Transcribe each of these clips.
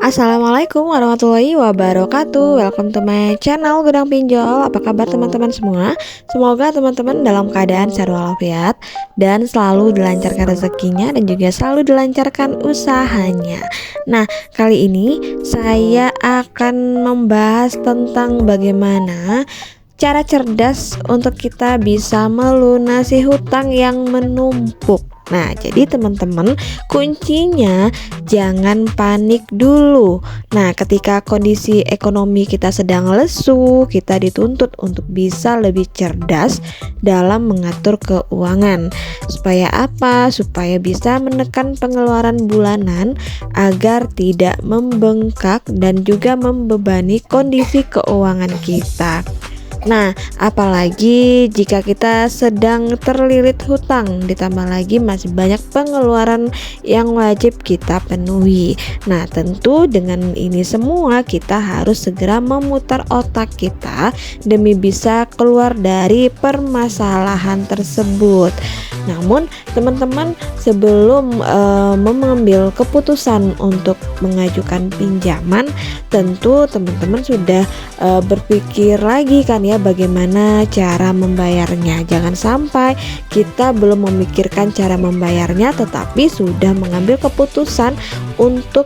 Assalamualaikum warahmatullahi wabarakatuh. Welcome to my channel Gudang Pinjol. Apa kabar teman-teman semua? Semoga teman-teman dalam keadaan sehat walafiat dan selalu dilancarkan rezekinya dan juga selalu dilancarkan usahanya. Nah, kali ini saya akan membahas tentang bagaimana cara cerdas untuk kita bisa melunasi hutang yang menumpuk. Nah, jadi teman-teman, kuncinya jangan panik dulu. Nah, ketika kondisi ekonomi kita sedang lesu, kita dituntut untuk bisa lebih cerdas dalam mengatur keuangan. Supaya apa? Supaya bisa menekan pengeluaran bulanan agar tidak membengkak dan juga membebani kondisi keuangan kita. Nah, apalagi jika kita sedang terlilit hutang, ditambah lagi masih banyak pengeluaran yang wajib kita penuhi. Nah, tentu dengan ini semua kita harus segera memutar otak kita demi bisa keluar dari permasalahan tersebut. Namun, teman-teman, sebelum mengambil keputusan untuk mengajukan pinjaman, tentu teman-teman sudah berpikir lagi kan ya bagaimana cara membayarnya. Jangan sampai kita belum memikirkan cara membayarnya tetapi sudah mengambil keputusan untuk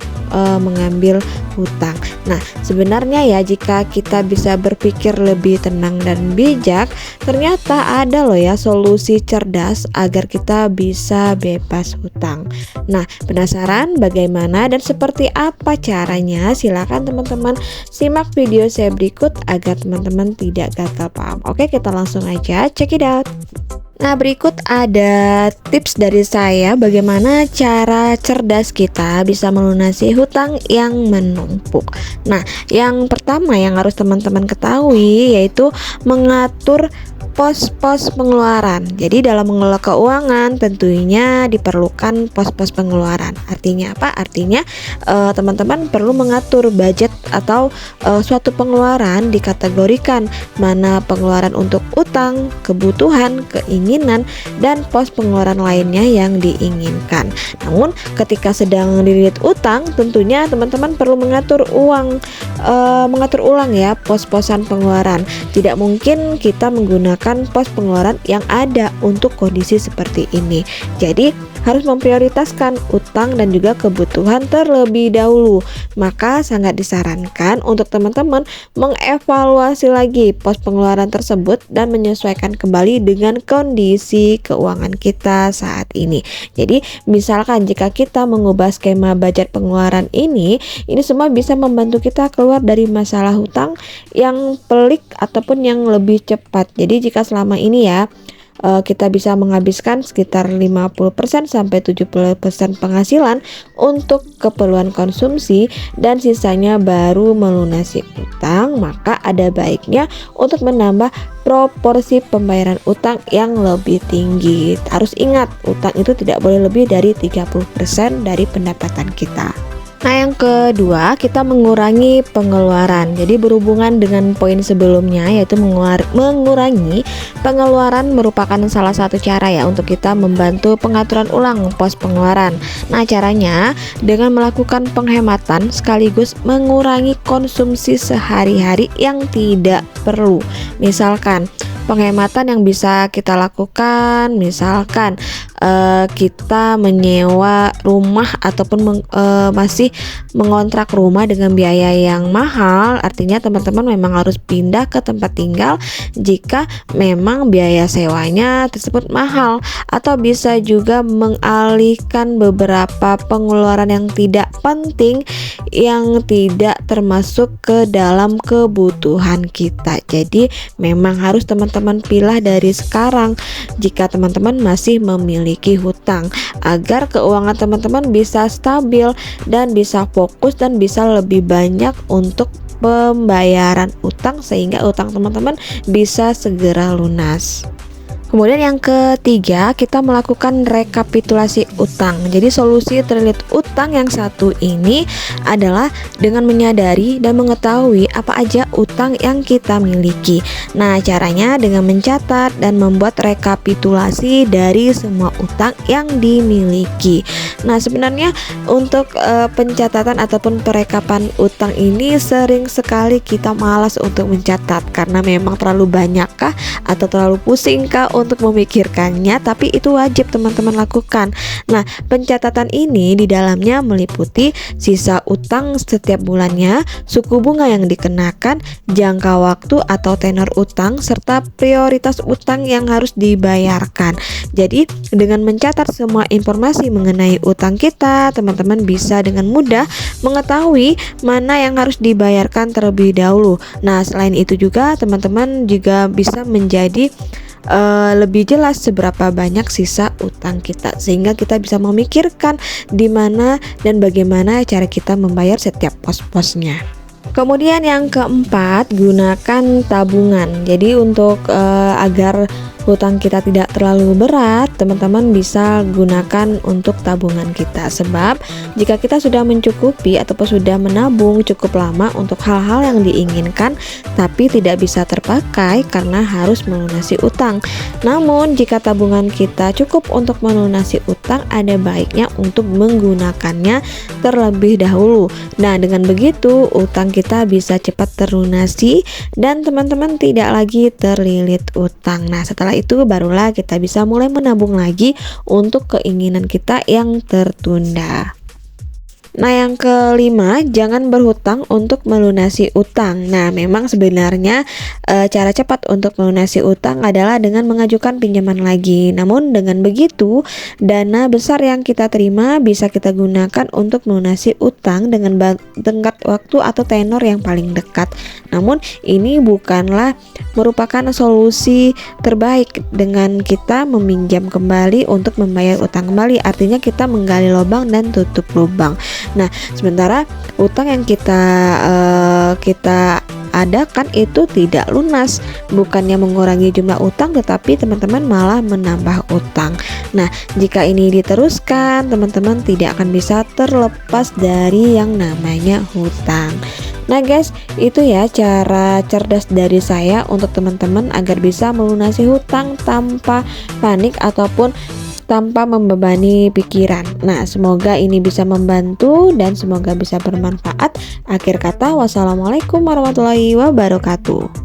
mengambil hutang. Nah, sebenarnya ya jika kita bisa berpikir lebih tenang dan bijak, ternyata ada loh ya solusi cerdas agar kita bisa bebas hutang. Nah, penasaran bagaimana dan seperti apa caranya? Silakan teman-teman simak video saya berikut agar teman-teman tidak gagal paham. Oke, kita langsung aja check it out. Nah, berikut ada tips dari saya bagaimana cara cerdas kita bisa melunasi hutang yang menumpuk. Nah, yang pertama yang harus teman-teman ketahui yaitu mengatur pos-pos pengeluaran. Jadi dalam mengelola keuangan tentunya diperlukan pos-pos pengeluaran. Artinya apa? Artinya teman-teman perlu mengatur budget atau suatu pengeluaran dikategorikan mana pengeluaran untuk utang, kebutuhan, keinginan, dan pos pengeluaran lainnya yang diinginkan. Namun ketika sedang dililit utang, tentunya teman-teman perlu mengatur ulang ya pos-posan pengeluaran. Tidak mungkin kita menggunakan pos pengeluaran yang ada untuk kondisi seperti ini. Jadi harus memprioritaskan utang dan juga kebutuhan terlebih dahulu. Maka sangat disarankan untuk teman-teman mengevaluasi lagi pos pengeluaran tersebut dan menyesuaikan kembali dengan kondisi keuangan kita saat ini. Jadi misalkan jika kita mengubah skema budget pengeluaran ini semua bisa membantu kita keluar dari masalah hutang yang pelik ataupun yang lebih cepat. Jadi jika selama ini ya kita bisa menghabiskan sekitar 50% sampai 70% penghasilan untuk keperluan konsumsi dan sisanya baru melunasi utang, maka ada baiknya untuk menambah proporsi pembayaran utang yang lebih tinggi. Harus ingat, utang itu tidak boleh lebih dari 30% dari pendapatan kita. Nah, yang kedua, kita mengurangi pengeluaran. Jadi berhubungan dengan poin sebelumnya yaitu mengurangi pengeluaran merupakan salah satu cara ya untuk kita membantu pengaturan ulang pos pengeluaran. Nah, caranya dengan melakukan penghematan sekaligus mengurangi konsumsi sehari-hari yang tidak perlu. Misalkan penghematan yang bisa kita lakukan, misalkan kita menyewa rumah ataupun masih mengontrak rumah dengan biaya yang mahal, artinya teman-teman memang harus pindah ke tempat tinggal jika memang biaya sewanya tersebut mahal, atau bisa juga mengalihkan beberapa pengeluaran yang tidak penting yang tidak termasuk ke dalam kebutuhan kita. Jadi memang harus teman-teman pilih dari sekarang jika teman-teman masih memiliki hutang, agar keuangan teman-teman bisa stabil dan bisa fokus dan bisa lebih banyak untuk pembayaran utang sehingga utang teman-teman bisa segera lunas. Kemudian yang ketiga, kita melakukan rekapitulasi utang. Jadi solusi terlilit utang yang satu ini adalah dengan menyadari dan mengetahui apa aja utang yang kita miliki. Nah, caranya dengan mencatat dan membuat rekapitulasi dari semua utang yang dimiliki. Nah, sebenarnya untuk pencatatan ataupun perekapan utang ini sering sekali kita malas untuk mencatat karena memang terlalu banyakkah atau terlalu pusingkah untuk memikirkannya, tapi itu wajib teman-teman lakukan. Nah, pencatatan ini di dalamnya meliputi sisa utang setiap bulannya, suku bunga yang dikenakan, jangka waktu atau tenor utang, serta prioritas utang yang harus dibayarkan. Jadi, dengan mencatat semua informasi mengenai utang kita, teman-teman bisa dengan mudah mengetahui mana yang harus dibayarkan terlebih dahulu. Nah, selain itu juga teman-teman juga bisa menjadi lebih jelas seberapa banyak sisa utang kita, sehingga kita bisa memikirkan di mana dan bagaimana cara kita membayar setiap pos-posnya. Kemudian yang keempat, gunakan tabungan. Jadi untuk agar hutang kita tidak terlalu berat, teman-teman bisa gunakan untuk tabungan kita. Sebab jika kita sudah mencukupi ataupun sudah menabung cukup lama untuk hal-hal yang diinginkan, tapi tidak bisa terpakai karena harus melunasi utang. Namun jika tabungan kita cukup untuk melunasi utang, ada baiknya untuk menggunakannya terlebih dahulu. Nah, dengan begitu utang kita bisa cepat terlunasi dan teman-teman tidak lagi terlilit utang. Nah, setelah itu barulah kita bisa mulai menabung lagi untuk keinginan kita yang tertunda. Nah, yang kelima, jangan berhutang untuk melunasi utang. Nah, memang sebenarnya cara cepat untuk melunasi utang adalah dengan mengajukan pinjaman lagi. Namun dengan begitu, dana besar yang kita terima bisa kita gunakan untuk melunasi utang dengan tenggat waktu atau tenor yang paling dekat. Namun ini bukanlah merupakan solusi terbaik dengan kita meminjam kembali untuk membayar utang kembali. Artinya kita menggali lubang dan tutup lubang. Nah, sementara utang yang kita adakan itu tidak lunas, bukannya mengurangi jumlah utang, tetapi teman-teman malah menambah utang. Nah, jika ini diteruskan, teman-teman tidak akan bisa terlepas dari yang namanya hutang. Nah guys, itu ya cara cerdas dari saya untuk teman-teman agar bisa melunasi hutang tanpa panik ataupun tanpa membebani pikiran. Nah, semoga ini bisa membantu dan semoga bisa bermanfaat. Akhir kata, wassalamualaikum warahmatullahi wabarakatuh.